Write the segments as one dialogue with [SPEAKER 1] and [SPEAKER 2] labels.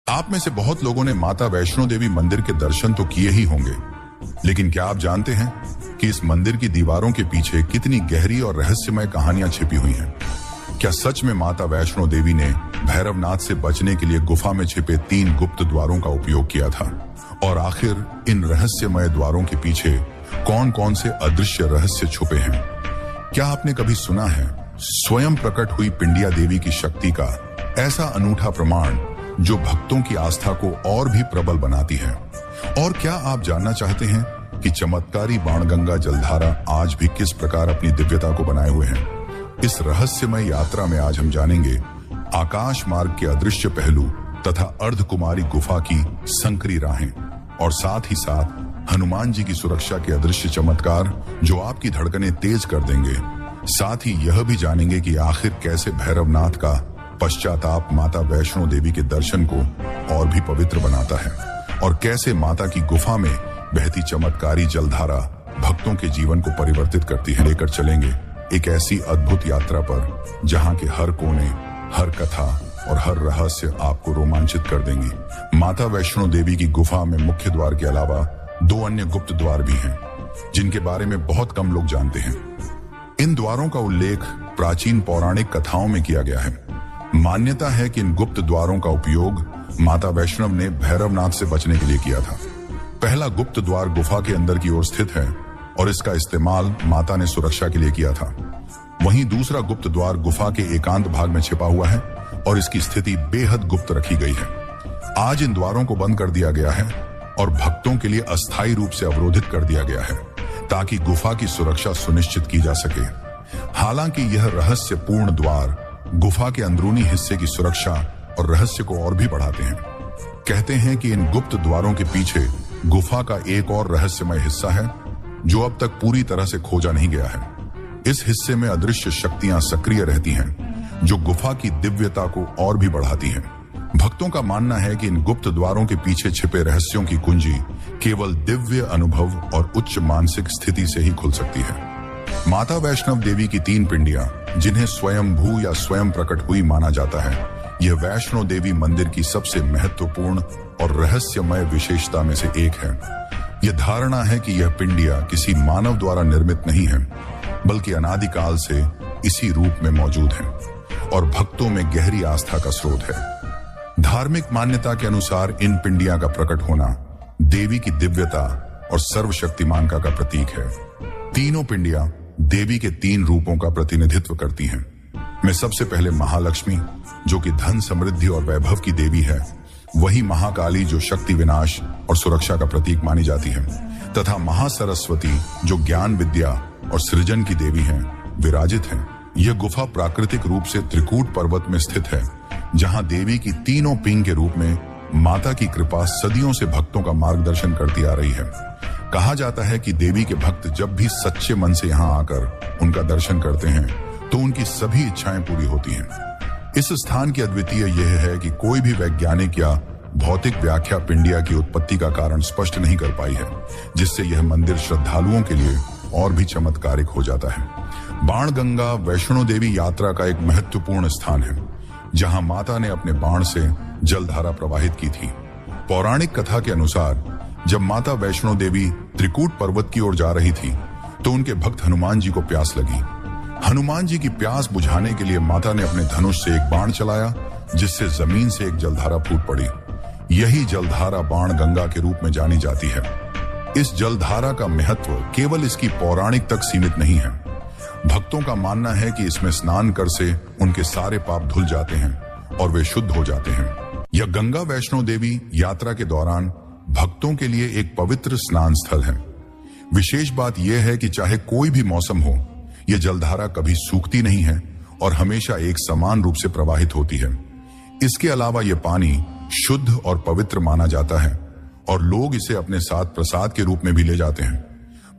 [SPEAKER 1] आप में से बहुत लोगों ने माता वैष्णो देवी मंदिर के दर्शन तो किए ही होंगे, लेकिन क्या आप जानते हैं कि इस मंदिर की दीवारों के पीछे कितनी गहरी और रहस्यमय कहानियां छिपी हुई हैं? क्या सच में माता वैष्णो देवी ने भैरवनाथ से बचने के लिए गुफा में छिपे 3 गुप्त द्वारों का उपयोग किया था? और आखिर इन रहस्यमय द्वारों के पीछे कौन कौन से अदृश्य रहस्य छुपे हैं? क्या आपने कभी सुना है स्वयं प्रकट हुई पिंडिया देवी की शक्ति का ऐसा अनूठा प्रमाण जो भक्तों की आस्था को और भी प्रबल बनाती है? और क्या आप जानना चाहते हैं कि चमत्कारी बाणगंगा जलधारा आज भी किस प्रकार अपनी दिव्यता को बनाए हुए हैं? इस रहस्यमय यात्रा में आज हम जानेंगे आकाश मार्ग के अदृश्य पहलू तथा अर्धकुमारी गुफा की संकरी राहें, और साथ ही साथ हनुमान जी की सुरक्षा के अदृश्य चमत्कार जो आपकी धड़कनें तेज कर देंगे। साथ ही यह भी जानेंगे कि आखिर कैसे भैरवनाथ का पश्चाताप माता वैष्णो देवी के दर्शन को और भी पवित्र बनाता है, और कैसे माता की गुफा में बहती चमत्कारी जलधारा भक्तों के जीवन को परिवर्तित करती है। लेकर चलेंगे एक ऐसी अद्भुत यात्रा पर जहां के हर कोने, हर कथा और हर रहस्य आपको रोमांचित कर देंगी। माता वैष्णो देवी की गुफा में मुख्य द्वार के अलावा 2 अन्य गुप्त द्वार भी हैं, जिनके बारे में बहुत कम लोग जानते हैं। इन द्वारों का उल्लेख प्राचीन पौराणिक कथाओं में किया गया है। मान्यता है कि इन गुप्त द्वारों का उपयोग माता वैष्णव ने भैरवनाथ से बचने के लिए किया था। पहला गुप्त द्वार गुफा के अंदर की ओर स्थित है और इसका इस्तेमाल माता ने सुरक्षा के लिए किया था। वहीं दूसरा गुप्त द्वार गुफा के एकांत भाग में छिपा हुआ है और इसकी स्थिति बेहद गुप्त रखी गई है। आज इन द्वारों को बंद कर दिया गया है और भक्तों के लिए अस्थायी रूप से अवरोधित कर दिया गया है ताकि गुफा की सुरक्षा सुनिश्चित की जा सके। हालांकि यह रहस्यपूर्ण द्वार गुफा के अंदरूनी हिस्से की सुरक्षा और रहस्य को और भी बढ़ाते हैं। कहते हैं कि इन गुप्त द्वारों के पीछे गुफा का एक और रहस्यमय हिस्सा है जो अब तक पूरी तरह से खोजा नहीं गया है। इस हिस्से में अदृश्य शक्तियां सक्रिय रहती हैं जो गुफा की दिव्यता को और भी बढ़ाती हैं। भक्तों का मानना है कि इन गुप्त द्वारों के पीछे छिपे रहस्यों की कुंजी केवल दिव्य अनुभव और उच्च मानसिक स्थिति से ही खुल सकती है। माता वैष्णव देवी की 3 पिंडियां, जिन्हें स्वयंभू या स्वयं प्रकट हुई माना जाता है, यह वैष्णो देवी मंदिर की सबसे महत्वपूर्ण और रहस्यमय विशेषता में से एक है। यह धारणा है कि यह पिंडियां किसी मानव द्वारा निर्मित नहीं है, बल्कि अनादिकाल से इसी रूप में मौजूद हैं और भक्तों में गहरी आस्था का स्रोत है। धार्मिक मान्यता के अनुसार इन पिंडियां का प्रकट होना देवी की दिव्यता और सर्वशक्तिमानता का प्रतीक है। तीनों पिंडियां देवी के 3 रूपों का प्रतिनिधित्व करती हैं। में सबसे पहले महालक्ष्मी, जो कि धन, समृद्धि और वैभव की देवी है, वही महाकाली जो शक्ति, विनाश और सुरक्षा का प्रतीक मानी जाती है, तथा महासरस्वती जो ज्ञान, विद्या और सृजन की देवी हैं, विराजित हैं। यह गुफा प्राकृतिक रूप से त्रिकूट पर्वत में स्थित है, जहां देवी की तीनों पिंग के रूप में माता की कृपा सदियों से भक्तों का मार्गदर्शन करती आ रही है। कहा जाता है कि देवी के भक्त जब भी सच्चे मन से यहाँ आकर उनका दर्शन करते हैं तो उनकी सभी इच्छाएं पूरी होती हैं। इस स्थान की अद्वितीय यह है कि कोई भी वैज्ञानिक या भौतिक व्याख्या पिंडिया की उत्पत्ति का कारण स्पष्ट नहीं कर पाई है, जिससे यह मंदिर श्रद्धालुओं के लिए और भी चमत्कारिक हो जाता है। बाणगंगा वैष्णो देवी यात्रा का एक महत्वपूर्ण स्थान है, जहां माता ने अपने बाण से जलधारा प्रवाहित की थी। पौराणिक कथा के अनुसार जब माता वैष्णो देवी त्रिकूट पर्वत की ओर जा रही थी तो उनके भक्त हनुमान जी को प्यास लगी। हनुमान जी की प्यास बुझाने के लिए माता ने अपने धनुष से एक बाण चलाया, जिससे जमीन से एक जलधारा फूट पड़ी। यही जलधारा बाणगंगा के रूप में जानी जाती है। इस जलधारा का महत्व केवल इसकी पौराणिक तक सीमित नहीं है। भक्तों का मानना है कि इसमें स्नान कर से उनके सारे पाप धुल जाते हैं और वे शुद्ध हो जाते हैं। यह गंगा वैष्णो देवी यात्रा के दौरान भक्तों के लिए एक पवित्र स्नान स्थल है। विशेष बात यह है कि चाहे कोई भी मौसम हो, यह जलधारा कभी सूखती नहीं है और हमेशा एक समान रूप से प्रवाहित होती है। इसके अलावा यह पानी शुद्ध और पवित्र माना जाता है और लोग इसे अपने साथ प्रसाद के रूप में भी ले जाते हैं।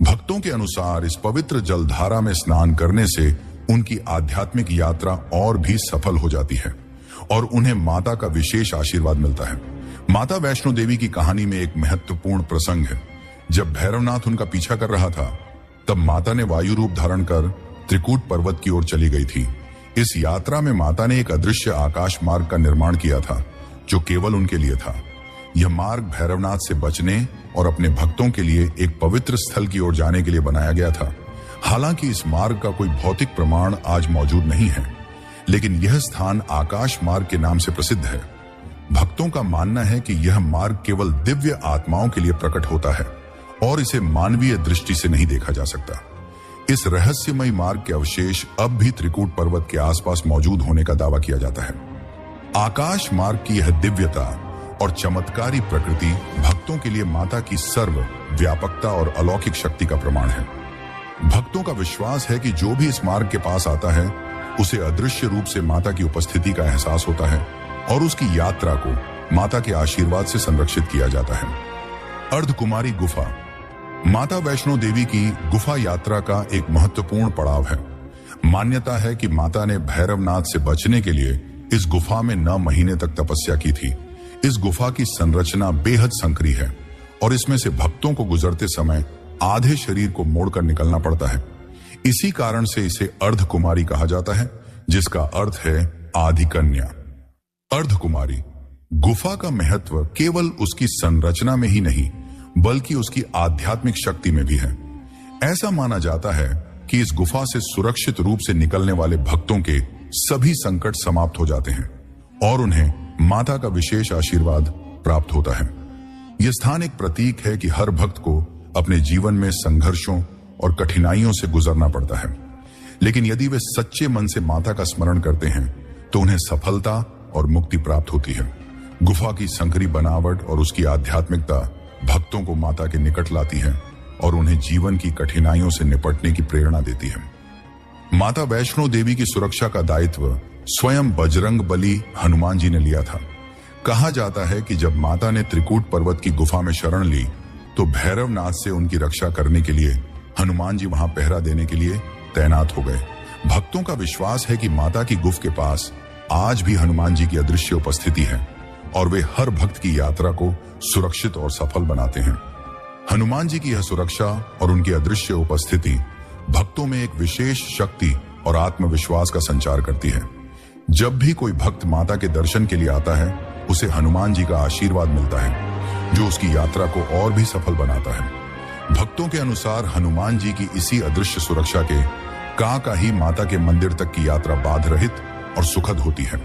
[SPEAKER 1] भक्तों के अनुसार इस पवित्र जलधारा में स्नान करने से उनकी आध्यात्मिक यात्रा और भी सफल हो जाती है और उन्हें माता का विशेष आशीर्वाद मिलता है। माता वैष्णो देवी की कहानी में एक महत्वपूर्ण प्रसंग है। जब भैरवनाथ उनका पीछा कर रहा था, तब माता ने वायु रूप धारण कर त्रिकूट पर्वत की ओर चली गई थी। इस यात्रा में माता ने एक अदृश्य आकाश मार्ग का निर्माण किया था, जो केवल उनके लिए था। यह मार्ग भैरवनाथ से बचने और अपने भक्तों के लिए एक पवित्र स्थल की ओर जाने के लिए बनाया गया था। हालांकि इस मार्ग का कोई भौतिक प्रमाण आज मौजूद नहीं है, लेकिन यह स्थान आकाश मार्ग के नाम से प्रसिद्ध है। भक्तों का मानना है कि यह मार्ग केवल दिव्य आत्माओं के लिए प्रकट होता है और इसे मानवीय दृष्टि से नहीं देखा जा सकता। इस रहस्यमय मार्ग के अवशेष अब भी त्रिकूट पर्वत के आसपास मौजूद होने का दावा किया जाता है। आकाश मार्ग की यह दिव्यता और चमत्कारी प्रकृति भक्तों के लिए माता की सर्व व्यापकता और अलौकिक शक्ति का प्रमाण है। भक्तों का विश्वास है कि जो भी इस मार्ग के पास आता है उसे अदृश्य रूप से माता की उपस्थिति का एहसास होता है और उसकी यात्रा को माता के आशीर्वाद से संरक्षित किया जाता है। अर्धकुमारी गुफा माता वैष्णो देवी की गुफा यात्रा का एक महत्वपूर्ण पड़ाव है। मान्यता है कि माता ने भैरवनाथ से बचने के लिए इस गुफा में 9 महीने तक तपस्या की थी। इस गुफा की संरचना बेहद संकरी है और इसमें से भक्तों को गुजरते समय आधे शरीर को मोड़कर निकलना पड़ता है। इसी कारण से इसे अर्धकुमारी कहा जाता है, जिसका अर्थ है आधि कन्या। अर्धकुमारी गुफा का महत्व केवल उसकी संरचना में ही नहीं बल्कि उसकी आध्यात्मिक शक्ति में भी है। ऐसा माना जाता है कि इस गुफा से सुरक्षित रूप से निकलने वाले भक्तों के सभी संकट समाप्त हो जाते हैं और उन्हें माता का विशेष आशीर्वाद प्राप्त होता है। यह स्थान एक प्रतीक है कि हर भक्त को अपने जीवन में संघर्षों और कठिनाइयों से गुजरना पड़ता है, लेकिन यदि वे सच्चे मन से माता का स्मरण करते हैं तो उन्हें सफलता और मुक्ति प्राप्त होती है। गुफा की संकरी बनावट और उसकी आध्यात्मिकता भक्तों को माता के निकट लाती है और उन्हें जीवन की कठिनाइयों से निपटने की प्रेरणा देती है। माता वैष्णो देवी की सुरक्षा का दायित्व स्वयं बजरंग बली हनुमान जी ने लिया था। कहा जाता है कि जब माता ने त्रिकूट पर्वत की गुफा में शरण ली तो भैरवनाथ से उनकी रक्षा करने के लिए हनुमान जी वहां पहरा देने के लिए तैनात हो गए। भक्तों का विश्वास है कि माता की गुफा के पास आज भी हनुमान जी की अदृश्य उपस्थिति है और वे हर भक्त की यात्रा को सुरक्षित और सफल बनाते हैं। हनुमान जी की यह सुरक्षा और उनकी अदृश्य उपस्थिति भक्तों में एक विशेष शक्ति और आत्मविश्वास का संचार करती है। जब भी कोई भक्त माता के दर्शन के लिए आता है उसे हनुमान जी का आशीर्वाद मिलता है, जो उसकी यात्रा को और भी सफल बनाता है। भक्तों के अनुसार हनुमान जी की इसी अदृश्य सुरक्षा के का ही माता के मंदिर तक की यात्रा बाध रहित और सुखद होती है।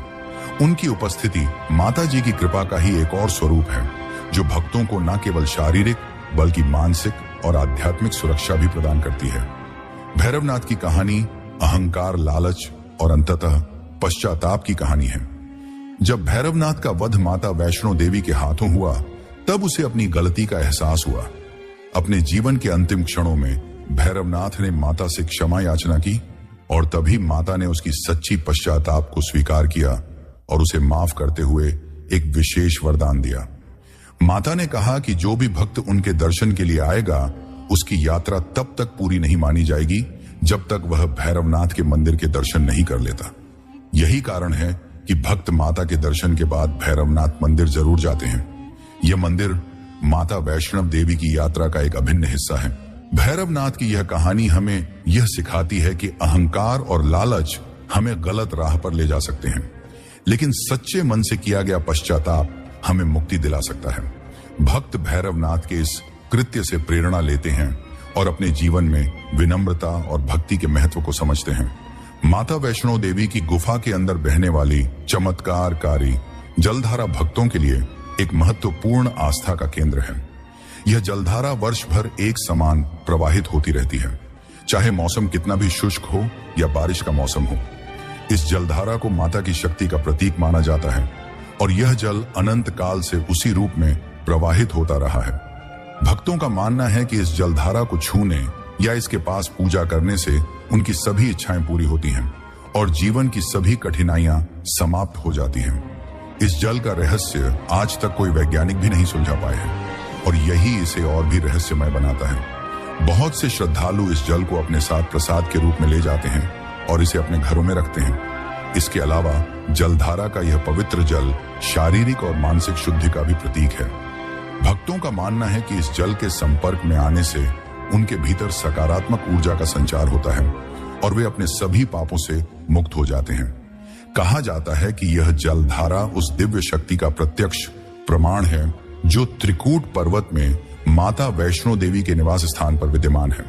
[SPEAKER 1] उनकी उपस्थिति माता जी की कृपा का ही एक और स्वरूप है, जो भक्तों को न केवल शारीरिक बल्कि मानसिक और आध्यात्मिक सुरक्षा भी प्रदान करती है। भैरवनाथ की कहानी अहंकार, लालच और अंततः पश्चाताप की कहानी है। जब भैरवनाथ का वध माता वैष्णो देवी के हाथों हुआ तब उसे अपनी गलती का एहसास हुआ। अपने जीवन के अंतिम क्षणों में भैरवनाथ ने माता से क्षमा याचना की और तभी माता ने उसकी सच्ची पश्चाताप को स्वीकार किया और उसे माफ करते हुए एक विशेष वरदान दिया। माता ने कहा कि जो भी भक्त उनके दर्शन के लिए आएगा उसकी यात्रा तब तक पूरी नहीं मानी जाएगी जब तक वह भैरवनाथ के मंदिर के दर्शन नहीं कर लेता। यही कारण है कि भक्त माता के दर्शन के बाद भैरवनाथ मंदिर जरूर जाते हैं। यह मंदिर माता वैष्णव देवी की यात्रा का एक अभिन्न हिस्सा है। भैरवनाथ की यह कहानी हमें यह सिखाती है कि अहंकार और लालच हमें गलत राह पर ले जा सकते हैं, लेकिन सच्चे मन से किया गया पश्चाताप हमें मुक्ति दिला सकता है। भक्त भैरवनाथ के इस कृत्य से प्रेरणा लेते हैं और अपने जीवन में विनम्रता और भक्ति के महत्व को समझते हैं। माता वैष्णो देवी की गुफा के अंदर बहने वाली चमत्कारकारी जलधारा भक्तों के लिए एक महत्वपूर्ण आस्था का केंद्र है। यह जलधारा वर्ष भर एक समान प्रवाहित होती रहती है, चाहे मौसम कितना भी शुष्क हो या बारिश का मौसम हो। इस जलधारा को माता की शक्ति का प्रतीक माना जाता है और यह जल अनंत काल से उसी रूप में प्रवाहित होता रहा है। भक्तों का मानना है कि इस जलधारा को छूने या इसके पास पूजा करने से उनकी सभी इच्छाएं पूरी होती हैं और जीवन की सभी कठिनाइयां समाप्त हो जाती हैं। इस जल का रहस्य आज तक कोई वैज्ञानिक भी नहीं सुलझा पाए हैं और यही इसे और भी रहस्यमय बनाता है। बहुत से श्रद्धालु इस जल को अपने साथ प्रसाद के रूप में ले जाते हैं और इसे अपने घरों में रखते हैं। इसके अलावा जलधारा का यह पवित्र जल शारीरिक और मानसिक शुद्धि का भी प्रतीक है। भक्तों का मानना है कि इस जल के संपर्क में आने से उनके भीतर सकारात्मक ऊर्जा का संचार होता है और वे अपने सभी पापों से मुक्त हो जाते हैं। कहा जाता है कि यह जलधारा उस दिव्य शक्ति का प्रत्यक्ष प्रमाण है जो त्रिकूट पर्वत में माता वैष्णो देवी के निवास स्थान पर विद्यमान है।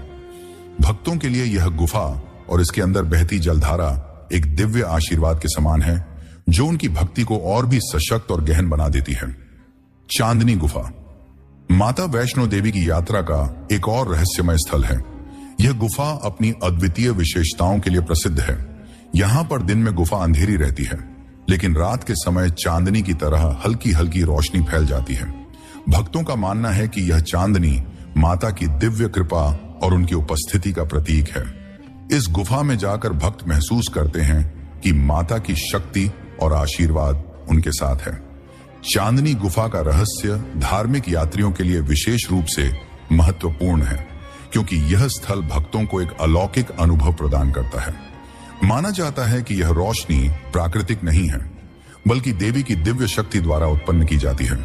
[SPEAKER 1] भक्तों के लिए यह गुफा और इसके अंदर बहती जलधारा एक दिव्य आशीर्वाद के समान है जो उनकी भक्ति को और भी सशक्त और गहन बना देती है। चांदनी गुफा माता वैष्णो देवी की यात्रा का एक और रहस्यमय स्थल है। यह गुफा अपनी अद्वितीय विशेषताओं के लिए प्रसिद्ध है। यहाँ पर दिन में गुफा अंधेरी रहती है, लेकिन रात के समय चांदनी की तरह हल्की हल्की रोशनी फैल जाती है। भक्तों का मानना है कि यह चांदनी माता की दिव्य कृपा और उनकी उपस्थिति का प्रतीक है। इस गुफा में जाकर भक्त महसूस करते हैं कि माता की शक्ति और आशीर्वाद उनके साथ है। चांदनी गुफा का रहस्य धार्मिक यात्रियों के लिए विशेष रूप से महत्वपूर्ण है, क्योंकि यह स्थल भक्तों को एक अलौकिक अनुभव प्रदान करता है। माना जाता है कि यह रोशनी प्राकृतिक नहीं है, बल्कि देवी की दिव्य शक्ति द्वारा उत्पन्न की जाती है।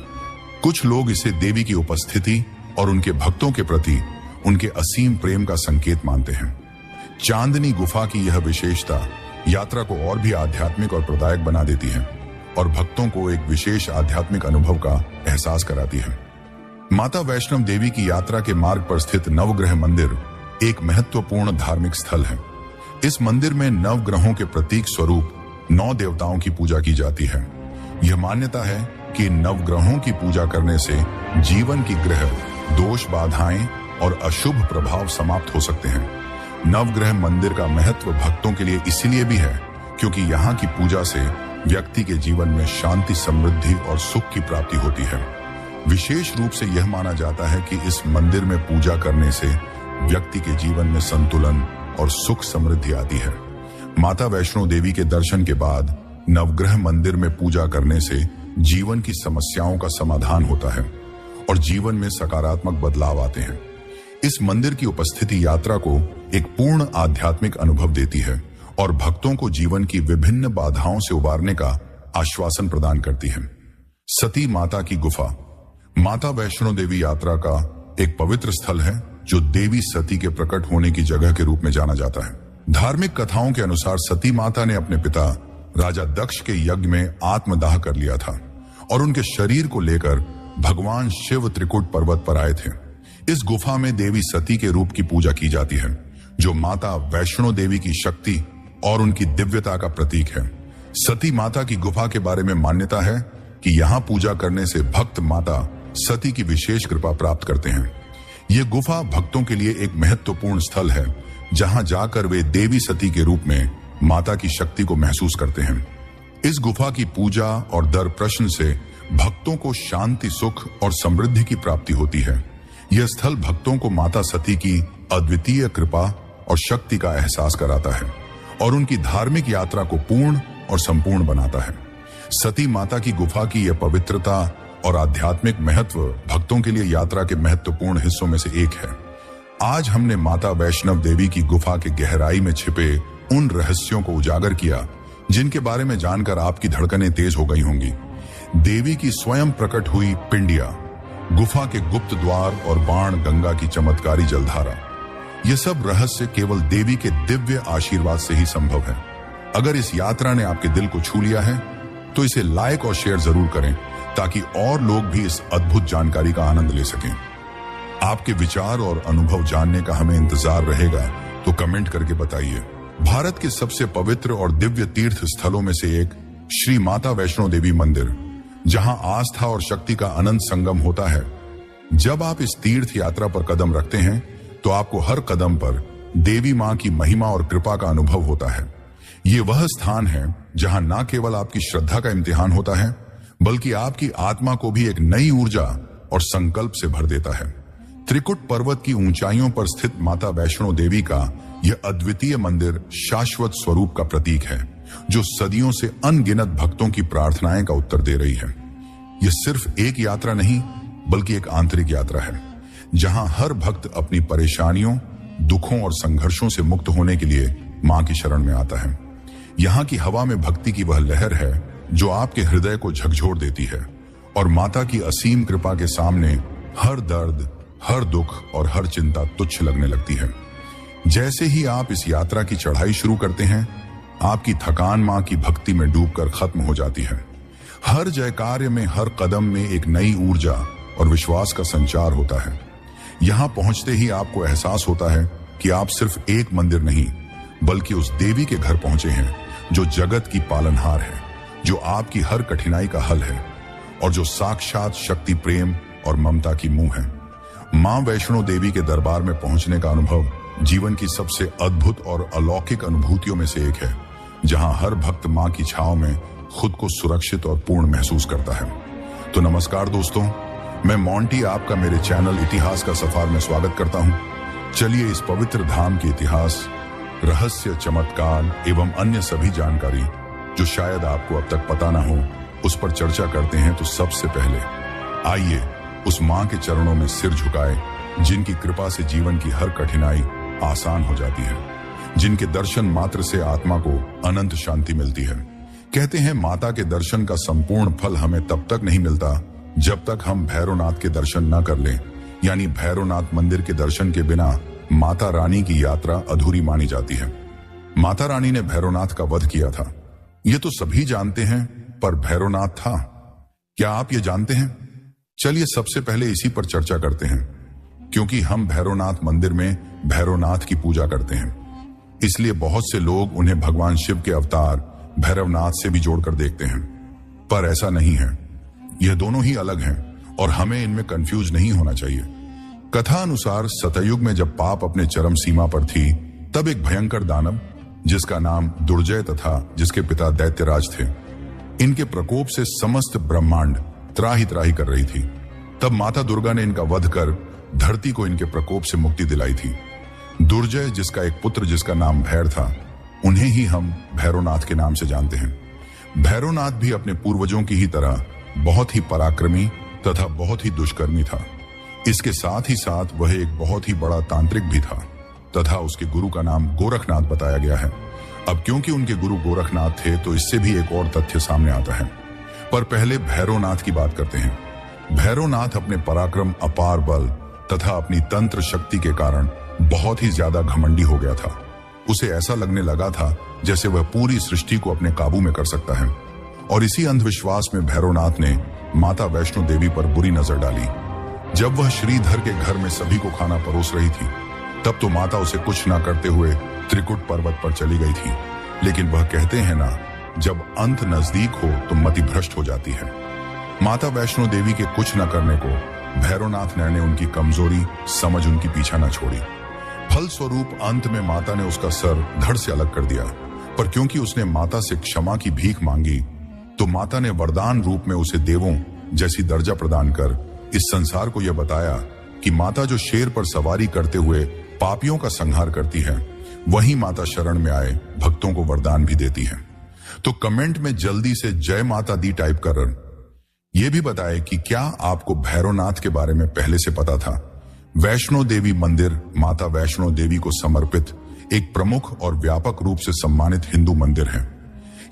[SPEAKER 1] कुछ लोग इसे देवी की उपस्थिति और उनके भक्तों के प्रति उनके असीम प्रेम का संकेत मानते हैं। चांदनी गुफा की यह विशेषता यात्रा को और भी आध्यात्मिक और प्रदायक बना देती है और भक्तों को एक विशेष आध्यात्मिक अनुभव का एहसास कराती है। माता वैष्णो देवी की यात्रा के मार्ग पर स्थित नवग्रह मंदिर एक महत्वपूर्ण धार्मिक स्थल है। इस मंदिर में नवग्रहों के प्रतीक स्वरूप 9 देवताओं की पूजा की जाती है। यह मान्यता है कि नवग्रहों की पूजा करने से जीवन की ग्रह दोष, बाधाएं और अशुभ प्रभाव समाप्त हो सकते हैं। नवग्रह मंदिर का महत्व भक्तों के लिए इसलिए भी है क्योंकि यहाँ की पूजा से व्यक्ति के जीवन में शांति, समृद्धि और सुख की प्राप्ति होती है। विशेष रूप से यह माना जाता है कि इस मंदिर में पूजा करने से व्यक्ति के जीवन में संतुलन और सुख समृद्धि आती है। माता वैष्णो देवी के दर्शन के बाद नवग्रह मंदिर में पूजा करने से जीवन की समस्याओं का समाधान होता है और जीवन में सकारात्मक बदलाव आते हैं। इस मंदिर की उपस्थिति यात्रा को एक पूर्ण आध्यात्मिक अनुभव देती है और भक्तों को जीवन की विभिन्न बाधाओं से उबारने का आश्वासन प्रदान करती है। सती माता की गुफा माता वैष्णो देवी यात्रा का एक पवित्र स्थल है जो देवी सती के प्रकट होने की जगह के रूप में जाना जाता है। धार्मिक कथाओं के अनुसार सती माता ने अपने पिता राजा दक्ष के यज्ञ में आत्मदाह कर लिया था और उनके शरीर को लेकर भगवान शिव त्रिकुट पर्वत पर आए थे। इस गुफा में देवी सती के रूप की पूजा की जाती है, जो माता वैष्णो देवी की शक्ति और उनकी दिव्यता का प्रतीक है। सती माता की गुफा के बारे में मान्यता है कि यहाँ पूजा करने से भक्त माता सती की विशेष कृपा प्राप्त करते हैं। ये गुफा भक्तों के लिए एक महत्वपूर्ण स्थल है, जहाँ जाकर वे देवी सती के रूप में माता की शक्ति को महसूस करते हैं। इस गुफा की पूजा और दर प्रश्न से भक्तों को शांति, सुख और समृद्धि की प्राप्ति होती है। यह स्थल भक्तों को माता सती की अद्वितीय कृपा और शक्ति का एहसास कराता है और उनकी धार्मिक यात्रा को पूर्ण और संपूर्ण बनाता है। सती माता की गुफा की यह पवित्रता और आध्यात्मिक महत्व भक्तों के लिए यात्रा के महत्वपूर्ण हिस्सों में से एक है। आज हमने माता वैष्णो देवी की गुफा के गहराई में छिपे उन रहस्यों को उजागर किया जिनके बारे में जानकर आपकी धड़कनें तेज हो गई होंगी। देवी की स्वयं प्रकट हुई पिंडिया, गुफा के गुप्त द्वार और बाण गंगा की चमत्कारी जलधारा, ये सब रहस्य केवल देवी के दिव्य आशीर्वाद से ही संभव है। अगर इस यात्रा ने आपके दिल को छू लिया है तो इसे लाइक और शेयर जरूर करें ताकि और लोग भी इस अद्भुत जानकारी का आनंद ले सकें। आपके विचार और अनुभव जानने का हमें इंतजार रहेगा, तो कमेंट करके बताइए। भारत के सबसे पवित्र और दिव्य तीर्थ स्थलों में से एक श्री माता वैष्णो देवी मंदिर, जहां आस्था और शक्ति का अनंत संगम होता है। जब आप इस तीर्थ यात्रा पर कदम रखते हैं तो आपको हर कदम पर देवी मां की महिमा और कृपा का अनुभव होता है। ये वह स्थान है जहां न केवल आपकी श्रद्धा का इम्तिहान होता है, बल्कि आपकी आत्मा को भी एक नई ऊर्जा और संकल्प से भर देता है। त्रिकुट पर्वत की ऊंचाइयों पर स्थित माता वैष्णो देवी का यह अद्वितीय मंदिर शाश्वत स्वरूप का प्रतीक है, जो सदियों से अनगिनत भक्तों की प्रार्थनाएं का उत्तर दे रही है। यह सिर्फ एक यात्रा नहीं, बल्कि एक आंतरिक यात्रा है, जहां हर भक्त अपनी परेशानियों, दुखों और संघर्षों से मुक्त होने के लिए मां की शरण में आता है। यहाँ की हवा में भक्ति की वह लहर है जो आपके हृदय को झकझोर देती है और माता की असीम कृपा के सामने हर दर्द, हर दुख और हर चिंता तुच्छ लगने लगती है। जैसे ही आप इस यात्रा की चढ़ाई शुरू करते हैं, आपकी थकान मां की भक्ति में डूबकर खत्म हो जाती है। हर जयकार्य में, हर कदम में एक नई ऊर्जा और विश्वास का संचार होता है। यहां पहुंचते ही आपको एहसास होता है कि आप सिर्फ एक मंदिर नहीं, बल्कि उस देवी के घर पहुंचे हैं जो जगत की पालनहार है, जो आपकी हर कठिनाई का हल है और जो साक्षात शक्ति, प्रेम और ममता की मुंह है। मां वैष्णो देवी के दरबार में पहुंचने का अनुभव जीवन की सबसे अद्भुत और अलौकिक अनुभूतियों में से एक है, जहां हर भक्त मां की छांव में खुद को सुरक्षित और पूर्ण महसूस करता है। तो नमस्कार दोस्तों, मैं मोंटी आपका मेरे चैनल इतिहास का सफर में स्वागत करता हूं। चलिए इस पवित्र धाम के इतिहास, रहस्य, चमत्कार एवं अन्य सभी जानकारी जो शायद आपको अब तक पता ना हो, उस पर चर्चा करते हैं। तो सबसे पहले आइए उस मां के चरणों में सिर झुकाए, जिनकी कृपा से जीवन की हर कठिनाई आसान हो जाती है, जिनके दर्शन मात्र से आत्मा को अनंत शांति मिलती है। कहते हैं माता के दर्शन का संपूर्ण फल हमें तब तक नहीं मिलता जब तक हम भैरवनाथ के दर्शन न कर लें। यानी भैरवनाथ मंदिर के दर्शन के बिना माता रानी की यात्रा अधूरी मानी जाती है। माता रानी ने भैरवनाथ का वध किया था, ये तो सभी जानते हैं, पर भैरवनाथ था, क्या आप ये जानते हैं? चलिए सबसे पहले इसी पर चर्चा करते हैं। क्योंकि हम भैरवनाथ मंदिर में भैरवनाथ की पूजा करते हैं, इसलिए बहुत से लोग उन्हें भगवान शिव के अवतार भैरवनाथ से भी जोड़कर देखते हैं, पर ऐसा नहीं है। यह दोनों ही अलग हैं और हमें इनमें कंफ्यूज नहीं होना चाहिए। कथा अनुसार सतयुग में जब पाप अपने चरम सीमा पर थी, तब एक भयंकर दानव जिसका नाम दुर्जय तथा जिसके पिता दैत्यराज थे, इनके प्रकोप से समस्त ब्रह्मांड त्राही त्राही कर रही थी। तब माता दुर्गा ने इनका वध कर धरती को इनके प्रकोप से मुक्ति दिलाई थी। दुर्जय जिसका एक पुत्र जिसका नाम भैर था, उन्हें ही हम भैरवनाथ के नाम से जानते हैं। भैरवनाथ भी अपने पूर्वजों की ही तरह बहुत ही पराक्रमी तथा बहुत ही दुष्कर्मी था। इसके साथ ही साथ वह एक बहुत ही बड़ा तांत्रिक भी था तथा उसके गुरु का नाम गोरखनाथ बताया गया है। अब क्योंकि उनके गुरु गोरखनाथ थे, तो इससे भी एक और तथ्य सामने आता है। पर पहले भैरवनाथ की बात करते हैं। भैरवनाथ अपने पराक्रम, अपार बल तथा अपनी तंत्र शक्ति के कारण बहुत ही ज्यादा घमंडी हो गया था। उसे ऐसा लगने लगा था जैसे वह पूरी सृष्टि को अपने काबू में कर सकता है। और इसी अंधविश्वास में भैरवनाथ ने माता वैष्णो देवी पर बुरी नजर डाली। जब वह श्रीधर के घर में सभी को खाना परोस रही थी, तब तो माता उसे कुछ न करते हुए त्रिकुट पर्वत पर चली गई थी। लेकिन वह कहते हैं ना, जब अंत नजदीक हो तो मति भ्रष्ट हो जाती है। माता वैष्णो देवी के कुछ न करने को भैरवनाथ ने उनकी कमजोरी समझ उनकी पीछा न छोड़ी। फलस्वरूप अंत में माता ने उसका सर धड़ से अलग कर दिया। पर क्योंकि उसने माता से क्षमा की भीख मांगी, तो माता ने वरदान रूप में उसे देवों जैसी दर्जा प्रदान कर इस संसार को यह बताया कि माता जो शेर पर सवारी करते हुए पापियों का संहार करती है, वही माता शरण में आए भक्तों को वरदान भी देती है। तो कमेंट में जल्दी से जय माता दी टाइप कर यह भी बताए कि क्या आपको भैरवनाथ के बारे में पहले से पता था। वैष्णो देवी मंदिर माता वैष्णो देवी को समर्पित एक प्रमुख और व्यापक रूप से सम्मानित हिंदू मंदिर है।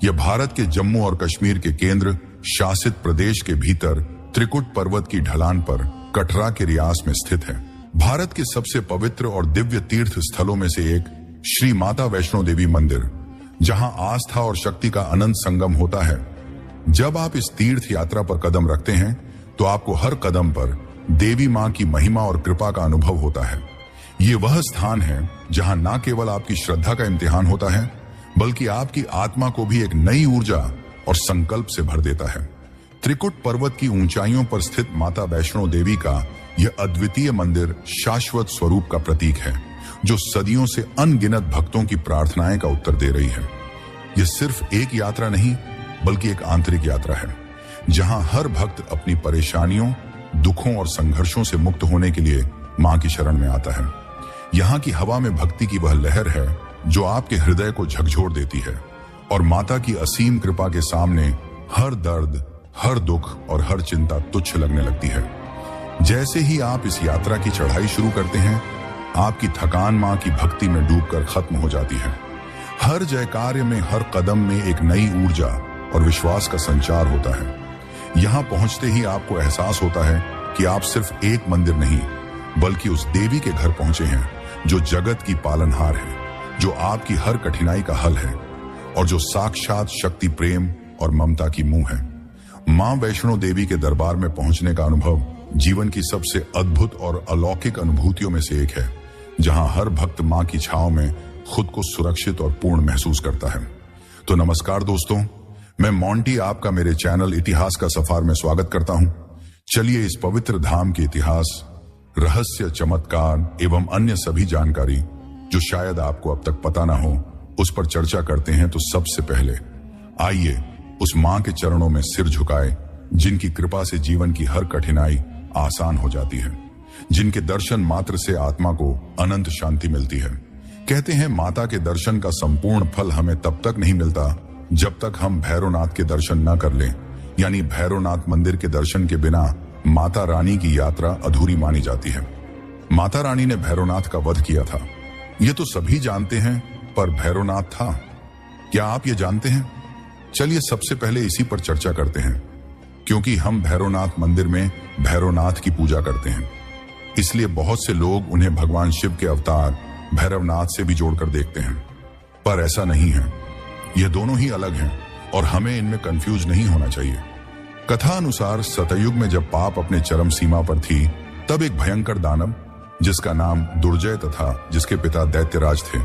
[SPEAKER 1] यह भारत के जम्मू और कश्मीर के केंद्र शासित प्रदेश के भीतर त्रिकुट पर्वत की ढलान पर कटरा के रियास में स्थित है। भारत के सबसे पवित्र और दिव्य तीर्थ स्थलों में से एक श्री माता वैष्णो देवी मंदिर, जहां आस्था और शक्ति का अनंत संगम होता है। जब आप इस तीर्थ यात्रा पर कदम रखते हैं, तो आपको हर कदम पर देवी मां की महिमा और कृपा का अनुभव होता है। ये वह स्थान है जहां न केवल आपकी श्रद्धा का इम्तिहान होता है, बल्कि आपकी आत्मा को भी एक नई ऊर्जा और संकल्प से भर देता है। त्रिकुट पर्वत की ऊंचाइयों पर स्थित माता वैष्णो देवी का यह अद्वितीय मंदिर शाश्वत स्वरूप का प्रतीक है, जो सदियों से अनगिनत भक्तों की प्रार्थनाएं का उत्तर दे रही है। यह सिर्फ एक यात्रा नहीं, बल्कि एक आंतरिक यात्रा है, जहां हर भक्त अपनी परेशानियों, दुखों और संघर्षों से मुक्त होने के लिए मां की शरण में आता है। यहाँ की हवा में भक्ति की वह लहर है जो आपके हृदय को झकझोर देती है और माता की असीम कृपा के सामने हर दर्द, हर दुख और हर चिंता तुच्छ लगने लगती है। जैसे ही आप इस यात्रा की चढ़ाई शुरू करते हैं, आपकी थकान मां की भक्ति में डूबकर खत्म हो जाती है। हर जयकार्य में, हर कदम में एक नई ऊर्जा और विश्वास का संचार होता है। यहाँ पहुंचते ही आपको एहसास होता है कि आप सिर्फ एक मंदिर नहीं, बल्कि उस देवी के घर पहुंचे हैं जो जगत की पालनहार है, जो आपकी हर कठिनाई का हल है और जो साक्षात शक्ति, प्रेम और ममता की मुंह है। मां वैष्णो देवी के दरबार में पहुंचने का अनुभव जीवन की सबसे अद्भुत और अलौकिक अनुभूतियों में से एक है, जहां हर भक्त मां की छांव में खुद को सुरक्षित और पूर्ण महसूस करता है। तो नमस्कार दोस्तों, मैं मोंटी आपका मेरे चैनल इतिहास का सफर में स्वागत करता हूं। चलिए इस पवित्र धाम के इतिहास, रहस्य, चमत्कार एवं अन्य सभी जानकारी जो शायद आपको अब तक पता ना हो, उस पर चर्चा करते हैं। तो सबसे पहले आइए उस मां के चरणों में सिर झुकाए, जिनकी कृपा से जीवन की हर कठिनाई आसान हो जाती है, जिनके दर्शन मात्र से आत्मा को अनंत शांति मिलती है। कहते हैं माता के दर्शन का संपूर्ण फल हमें तब तक नहीं मिलता जब तक हम भैरवनाथ के दर्शन न कर लें, यानी भैरवनाथ मंदिर के दर्शन के बिना माता रानी की यात्रा अधूरी मानी जाती है। माता रानी ने भैरवनाथ का वध किया था, ये तो सभी जानते हैं, पर भैरवनाथ था, क्या आप ये जानते हैं? चलिए सबसे पहले इसी पर चर्चा करते हैं, क्योंकि हम भैरवनाथ मंदिर में भैरवनाथ की पूजा करते हैं, इसलिए बहुत से लोग उन्हें भगवान शिव के अवतार भैरवनाथ से भी जोड़कर देखते हैं, पर ऐसा नहीं है। ये दोनों ही अलग हैं और हमें इनमें कंफ्यूज नहीं होना चाहिए। कथा अनुसार सतयुग में जब पाप अपने चरम सीमा पर थी, तब एक भयंकर दानव जिसका नाम दुर्जय तथा जिसके पिता दैत्यराज थे,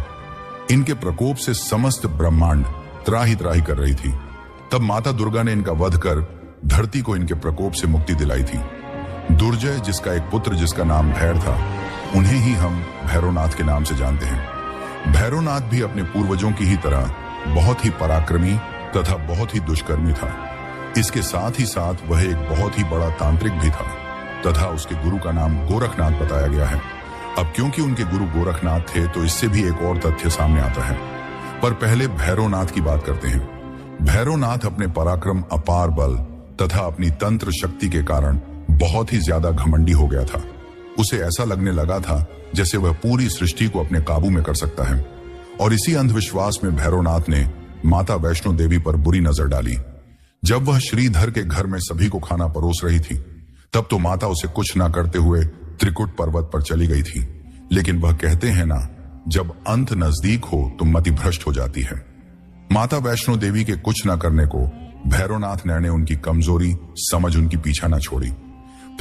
[SPEAKER 1] इनके प्रकोप से समस्त ब्रह्मांड त्राही त्राही कर रही थी। तब माता दुर्गा ने इनका वध कर धरती को इनके प्रकोप से मुक्ति दिलाई थी। दुर्जय जिसका एक पुत्र जिसका नाम भैर था, उन्हें ही हम भैरवनाथ के नाम से जानते हैं। भैरवनाथ भी अपने पूर्वजों की ही तरह बहुत ही पराक्रमी तथा बहुत ही दुष्कर्मी था। इसके साथ ही साथ वह एक बहुत ही बड़ा तांत्रिक भी था तथा उसके गुरु का नाम गोरखनाथ बताया गया है। अब क्योंकि उनके गुरु गोरखनाथ थे, तो इससे भी एक और तथ्य सामने आता है। पर पहले भैरवनाथ की बात करते हैं। भैरवनाथ अपने पराक्रम, अपार बल तथा अपनी तंत्र शक्ति के कारण बहुत ही ज्यादा घमंडी हो गया था। उसे ऐसा लगने लगा था जैसे वह पूरी सृष्टि को अपने काबू में कर सकता है। और इसी अंधविश्वास में भैरवनाथ ने माता वैष्णो देवी पर बुरी नजर डाली। जब वह श्रीधर के घर में सभी को खाना परोस रही थी, तब तो माता उसे कुछ न करते हुए त्रिकुट पर्वत पर चली गई थी। लेकिन वह कहते हैं ना, जब अंत नजदीक हो तो मति भ्रष्ट हो जाती है। माता वैष्णो देवी के कुछ न करने को भैरवनाथ ने उनकी कमजोरी समझ उनकी पीछा न छोड़ी।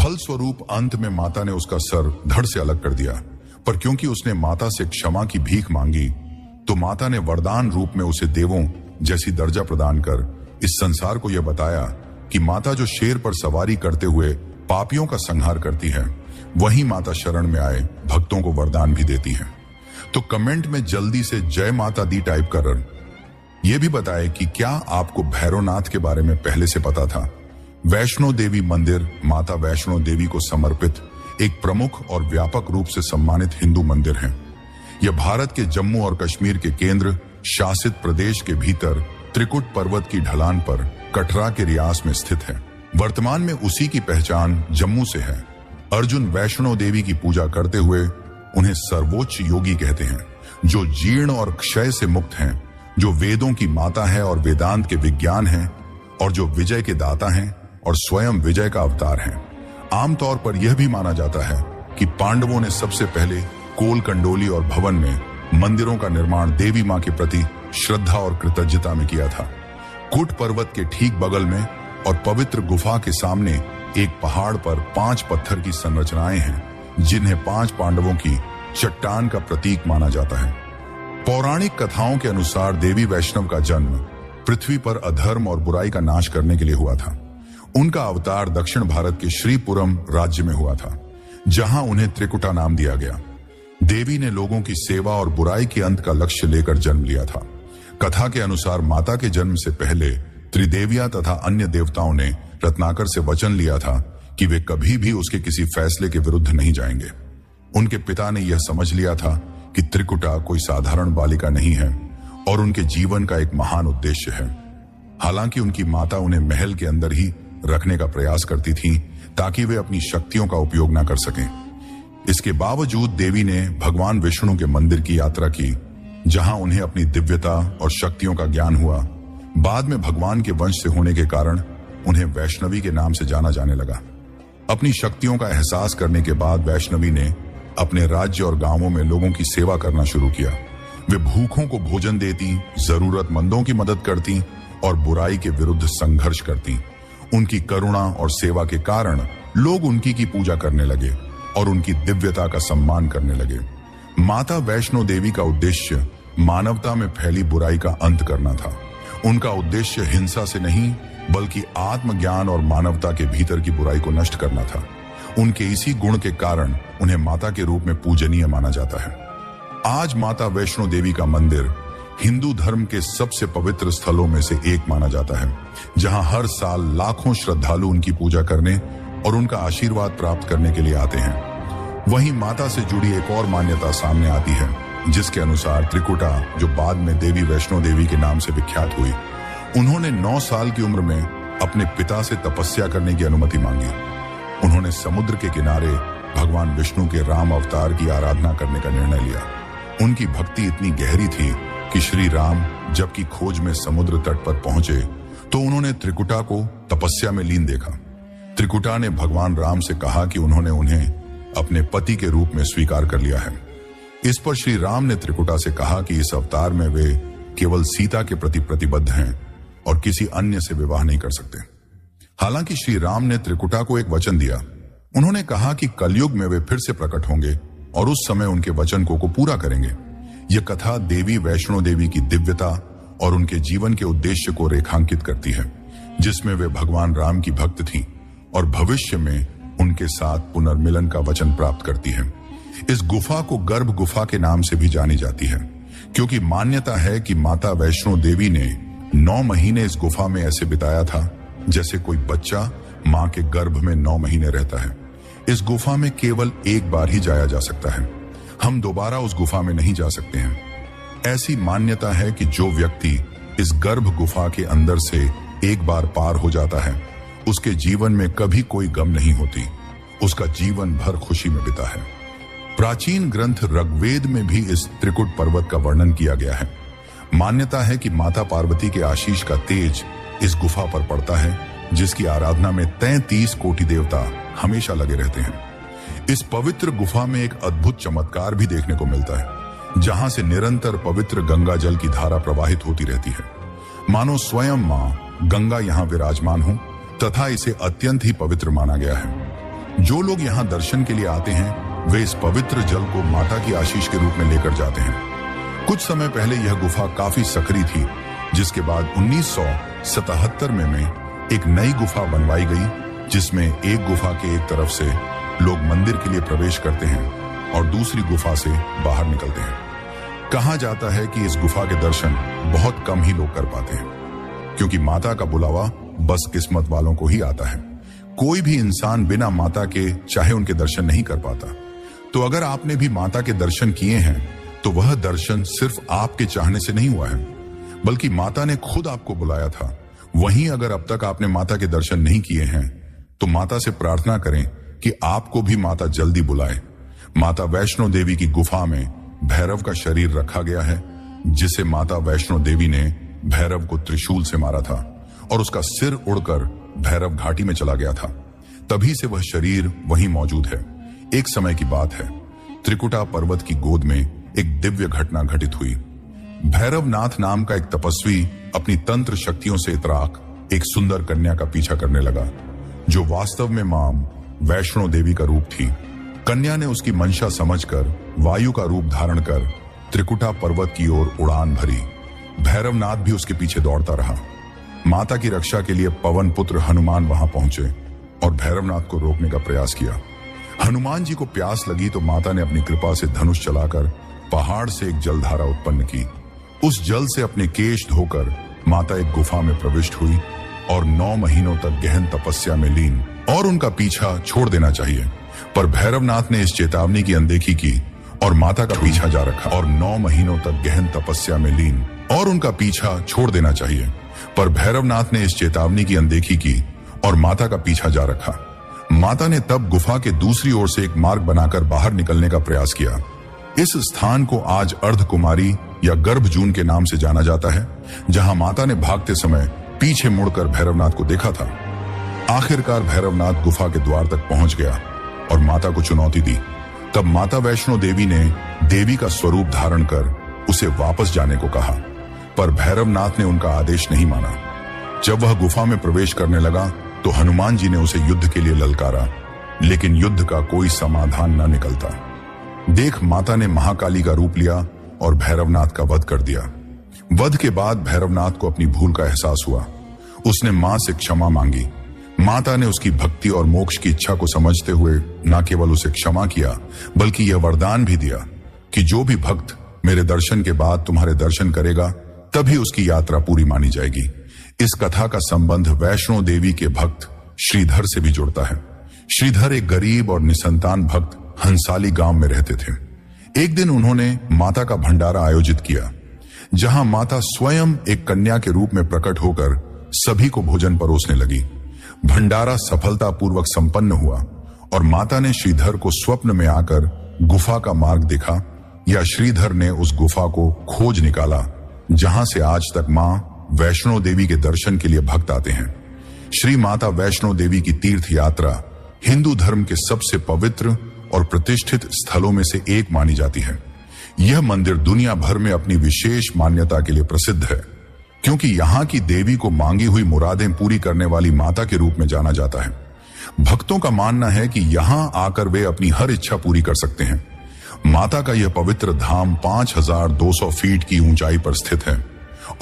[SPEAKER 1] फलस्वरूप अंत में माता ने उसका सर धड़ से अलग कर दिया। पर क्योंकि उसने माता से क्षमा की भीख मांगी, तो माता ने वरदान रूप में उसे देवों जैसी दर्जा प्रदान कर इस संसार को यह बताया कि माता जो शेर पर सवारी करते हुए पापियों का संहार करती है, वही माता शरण में आए भक्तों को वरदान भी देती है। तो कमेंट में जल्दी से जय माता दी टाइप कर यह भी बताएं कि क्या आपको भैरवनाथ के बारे में पहले से पता था। वैष्णो देवी मंदिर माता वैष्णो देवी को समर्पित एक प्रमुख और व्यापक रूप से सम्मानित हिंदू मंदिर है। यह भारत के जम्मू और कश्मीर के केंद्र शासित प्रदेश के भीतर त्रिकुट पर्वत की ढलान पर कटरा के रियास में स्थित है। वर्तमान में उसी की पहचान जम्मू से है। अर्जुन वैष्णो देवी की पूजा करते हुए उन्हें सर्वोच्च योगी कहते हैं, जो जीर्ण और क्षय से मुक्त हैं, जो वेदों की माता है और वेदांत के विज्ञान है, और जो विजय के दाता हैं और स्वयं विजय का अवतार हैं। आमतौर पर यह भी माना जाता है कि पांडवों ने सबसे पहले कोल कंडोली और भवन में मंदिरों का निर्माण देवी मां के प्रति श्रद्धा और कृतज्ञता में किया था। कुट पर्वत के ठीक बगल में और पवित्र गुफा के सामने एक पहाड़ पर 5 पत्थर की संरचनाएं हैं, जिन्हें 5 पांडवों की चट्टान का प्रतीक माना जाता है। पौराणिक कथाओं के अनुसार देवी वैष्णव का जन्म पृथ्वी पर अधर्म और बुराई का नाश करने के लिए हुआ था। उनका अवतार दक्षिण भारत के श्रीपुरम राज्य में हुआ था, जहां उन्हें त्रिकुटा नाम दिया गया। देवी ने लोगों की सेवा और बुराई के अंत का लक्ष्य लेकर जन्म लिया था। कथा के अनुसार माता के जन्म से पहले त्रिदेवियां तथा अन्य देवताओं ने रत्नाकर से वचन लिया था कि वे कभी भी उसके किसी फैसले के विरुद्ध नहीं जाएंगे। उनके पिता ने यह समझ लिया था कि त्रिकुटा कोई साधारण बालिका नहीं है और उनके जीवन का एक महान उद्देश्य है। हालांकि उनकी माता उन्हें महल के अंदर ही रखने का प्रयास करती थी, ताकि वे अपनी शक्तियों का उपयोग न कर सकें। इसके बावजूद देवी ने भगवान विष्णु के मंदिर की यात्रा की, जहां उन्हें अपनी दिव्यता और शक्तियों का ज्ञान हुआ। बाद में भगवान के वंश से होने के कारण उन्हें वैष्णवी के नाम से जाना जाने लगा। अपनी शक्तियों का एहसास करने के बाद वैष्णवी ने अपने राज्य और गांवों में लोगों की सेवा करना शुरू किया। वे भूखों को भोजन देती, जरूरतमंदों की मदद करती और बुराई के विरुद्ध संघर्ष करती। उनकी करुणा और सेवा के कारण लोग उनकी की पूजा करने लगे और उनकी दिव्यता का सम्मान करने लगे। माता वैष्णो देवी का उद्देश्य मानवता में फैली बुराई का अंत करना था। उनका उद्देश्य हिंसा से नहीं बल्कि आत्मज्ञान और मानवता के भीतर की बुराई को नष्ट करना था। उनके इसी गुण के कारण उन्हें माता के रूप में पूजनीय माना जाता है। आज माता वैष्णो देवी का मंदिर हिंदू धर्म के सबसे पवित्र स्थलों में से एक माना जाता है, जहां हर साल लाखों श्रद्धालु उनकी पूजा करने और उनका आशीर्वाद प्राप्त करने के लिए आते हैं। वहीं माता से जुड़ी एक और मान्यता सामने आती है, जिसके अनुसार त्रिकुटा, जो बाद में देवी वैष्णो देवी के नाम से विख्यात हुई, उन्होंने 9 साल की उम्र में अपने पिता से तपस्या करने की अनुमति मांगी। उन्होंने समुद्र के किनारे भगवान विष्णु के राम अवतार की आराधना करने का निर्णय लिया। उनकी भक्ति इतनी गहरी थी कि श्री राम जबकि खोज में समुद्र तट पर पहुंचे तो उन्होंने त्रिकुटा को तपस्या में लीन देखा। त्रिकुटा ने भगवान राम से कहा कि उन्होंने उन्हें अपने पति के रूप में स्वीकार कर लिया है। इस पर श्री राम ने त्रिकुटा से कहा कि इस अवतार में वे केवल सीता के प्रति प्रतिबद्ध हैं और किसी अन्य से विवाह नहीं कर सकते। हालांकि श्री राम ने त्रिकुटा को एक वचन दिया। उन्होंने कहा कि कलयुग में वे फिर से प्रकट होंगे और उस समय उनके वचन को पूरा करेंगे। यह कथा देवी वैष्णो देवी की दिव्यता और उनके जीवन के उद्देश्य को रेखांकित करती है, जिसमें वे भगवान राम की भक्त थी और भविष्य में उनके साथ पुनर्मिलन का वचन प्राप्त करती है। इस गुफा को गर्भ गुफा के नाम से भी जानी जाती है, क्योंकि मान्यता है कि माता वैष्णो देवी ने 9 महीने इस गुफा में ऐसे बिताया था जैसे कोई बच्चा मां के गर्भ में 9 महीने रहता है। इस गुफा में केवल एक बार ही जाया जा सकता है। हम दोबारा उस गुफा में नहीं जा सकते हैं। ऐसी मान्यता है कि जो व्यक्ति इस गर्भ गुफा के अंदर से एक बार पार हो जाता है, उसके जीवन में कभी कोई गम नहीं होती, उसका जीवन भर खुशी में बीता है। प्राचीन ग्रंथ ऋग्वेद में भी इस त्रिकुट पर्वत का वर्णन किया गया है। मान्यता है कि माता पार्वती के आशीष का तेज इस गुफा पर पड़ता है, जिसकी आराधना में 33 कोटि देवता हमेशा लगे रहते हैं। इस पवित्र गुफा में एक अद्भुत चमत्कार भी देखने को मिलता है, जहां से निरंतर पवित्र गंगा जल की धारा प्रवाहित होती रहती है, मानो स्वयं मां गंगा यहां विराजमान हो, तथा इसे अत्यंत ही पवित्र माना गया है। जो लोग यहां दर्शन के लिए आते हैं, वे इस पवित्र जल को माता की आशीष के रूप में लेकर जाते हैं। कुछ समय पहले यह गुफा काफी सकरी थी, जिसके बाद 1977 में एक नई गुफा बनवाई गई, जिसमें एक गुफा के एक तरफ से लोग मंदिर के लिए प्रवेश करते हैं और दूसरी गुफा से बाहर निकलते हैं। कहा जाता है कि इस गुफा के दर्शन बहुत कम ही लोग कर पाते हैं, क्योंकि माता का बुलावा बस किस्मत वालों को ही आता है। कोई भी इंसान बिना माता के चाहे उनके दर्शन नहीं कर पाता। तो अगर आपने भी माता के दर्शन किए हैं, तो वह दर्शन सिर्फ आपके चाहने से नहीं हुआ है, बल्कि माता ने खुद आपको बुलाया था। वहीं अगर अब तक आपने माता के दर्शन नहीं किए हैं, तो माता से प्रार्थना करें कि आपको भी माता जल्दी बुलाए। माता वैष्णो देवी की गुफा में भैरव का शरीर रखा गया है, जिसे माता वैष्णो देवी ने भैरव को त्रिशूल से मारा था और उसका सिर उड़कर भैरव घाटी में चला गया था। तभी से वह शरीर वहीं मौजूद है। एक समय की बात है, त्रिकुटा पर्वत की गोद में एक दिव्य घटना घटित हुई। भैरवनाथ नाम का एक तपस्वी अपनी तंत्र शक्तियों से इतराक एक सुंदर कन्या का पीछा करने लगा, जो वास्तव में मां वैष्णो देवी का रूप थी। कन्या ने उसकी मंशा समझकर वायु का रूप धारण कर त्रिकुटा पर्वत की ओर उड़ान भरी। भैरवनाथ भी उसके पीछे दौड़ता रहा। माता की रक्षा के लिए पवन पुत्र हनुमान वहां पहुंचे और भैरवनाथ को रोकने का प्रयास किया। हनुमान जी को प्यास लगी तो माता ने अपनी कृपा से धनुष चलाकर पहाड़ से एक जलधारा उत्पन्न की। उस जल से अपने केश धोकर माता एक गुफा में प्रविष्ट हुई और 9 महीनों तक गहन तपस्या में लीन, और उनका पीछा छोड़ देना चाहिए। पर भैरवनाथ ने इस चेतावनी की अनदेखी की और माता का पीछा जा रखा। और 9 महीनों तक गहन तपस्या में लीन और उनका पीछा छोड़ देना चाहिए। पर भैरवनाथ ने इस चेतावनी की अनदेखी की और माता का पीछा जा रखा। माता ने तब गुफा के दूसरी ओर से एक मार्ग बनाकर बाहर निकलने का प्रयास किया। इस स्थान को आज अर्धकुमारी या गर्भजून के नाम से जाना जाता है, जहां माता ने भागते समय पीछे मुड़कर भैरवनाथ को देखा था। आखिरकार भैरवनाथ गुफा के द्वार तक पहुंच गया और माता को चुनौती दी। तब माता वैष्णो देवी ने देवी का स्वरूप धारण कर उसे वापस जाने को कहा, पर भैरवनाथ ने उनका आदेश नहीं माना। जब वह गुफा में प्रवेश करने लगा तो हनुमान जी ने उसे युद्ध के लिए ललकारा, लेकिन युद्ध का कोई समाधान न निकलता। देख माता ने महाकाली का रूप लिया और भैरवनाथ का वध कर दिया। वध के बाद भैरवनाथ को अपनी भूल का एहसास हुआ। उसने मां से क्षमा मांगी। माता ने उसकी भक्ति और मोक्ष की इच्छा को समझते हुए न केवल उसे क्षमा किया, बल्कि यह वरदान भी दिया कि जो भी भक्त मेरे दर्शन के बाद तुम्हारे दर्शन करेगा, तभी उसकी यात्रा पूरी मानी जाएगी। इस कथा का संबंध वैष्णो देवी के भक्त श्रीधर से भी जुड़ता है। श्रीधर एक गरीब और निसंतान भक्त हंसाली गांव में रहते थे। एक दिन उन्होंने माता का भंडारा आयोजित किया, जहां माता स्वयं एक कन्या के रूप में प्रकट होकर सभी को भोजन परोसने लगी। भंडारा सफलतापूर्वक संपन्न हुआ और माता ने श्रीधर को स्वप्न में आकर गुफा का मार्ग दिखा, या श्रीधर ने उस गुफा को खोज निकाला जहां से आज तक मां वैष्णो देवी के दर्शन के लिए भक्त आते हैं। श्री माता वैष्णो देवी की तीर्थ यात्रा हिंदू धर्म के सबसे पवित्र और प्रतिष्ठित स्थलों में से एक मानी जाती है। यह मंदिर दुनिया भर में अपनी विशेष मान्यता के लिए प्रसिद्ध है, क्योंकि यहाँ की देवी को मांगी हुई मुरादें पूरी करने वाली माता के रूप में जाना जाता है। भक्तों का मानना है कि यहाँ आकर वे अपनी हर इच्छा पूरी कर सकते हैं। माता का यह पवित्र धाम 5200 फीट की ऊंचाई पर स्थित है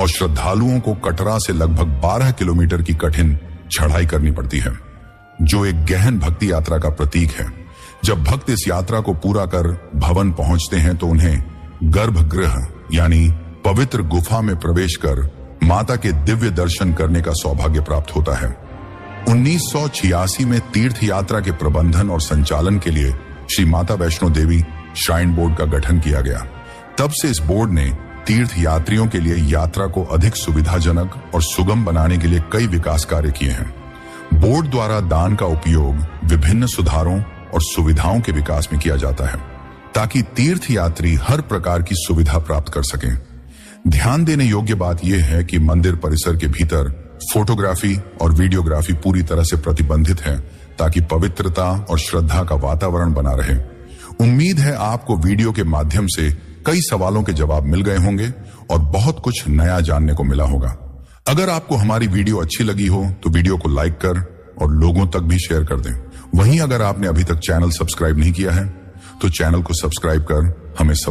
[SPEAKER 1] और श्रद्धालुओं को कटरा से लगभग 12 किलोमीटर की कठिन चढ़ाई करनी पड़ती है, जो एक गहन भक्ति यात्रा का प्रतीक है। जब भक्त इस यात्रा को पूरा कर भवन पहुंचते हैं तो उन्हें गर्भगृह यानी पवित्र गुफा में प्रवेश कर माता के दिव्य दर्शन करने का सौभाग्य प्राप्त होता है। 1986 में तीर्थ यात्रा के प्रबंधन और संचालन के लिए श्री माता वैष्णो देवी श्राइन बोर्ड का गठन किया गया। तब से इस बोर्ड ने तीर्थ यात्रियों के लिए यात्रा को अधिक सुविधाजनक और सुगम बनाने के लिए कई विकास कार्य किए हैं। बोर्ड द्वारा दान का उपयोग विभिन्न सुधारों और सुविधाओं के विकास में किया जाता है, ताकि तीर्थ यात्री हर प्रकार की सुविधा प्राप्त कर सकें। ध्यान देने योग्य बात यह है कि मंदिर परिसर के भीतर फोटोग्राफी और वीडियोग्राफी पूरी तरह से प्रतिबंधित है, ताकि पवित्रता और श्रद्धा का वातावरण बना रहे। उम्मीद है आपको वीडियो के माध्यम से कई सवालों के जवाब मिल गए होंगे और बहुत कुछ नया जानने को मिला होगा। अगर आपको हमारी वीडियो अच्छी लगी हो तो वीडियो को लाइक कर और लोगों तक भी शेयर कर दें। वहीं अगर आपने अभी तक चैनल सब्सक्राइब नहीं किया है तो चैनल को सब्सक्राइब कर हमें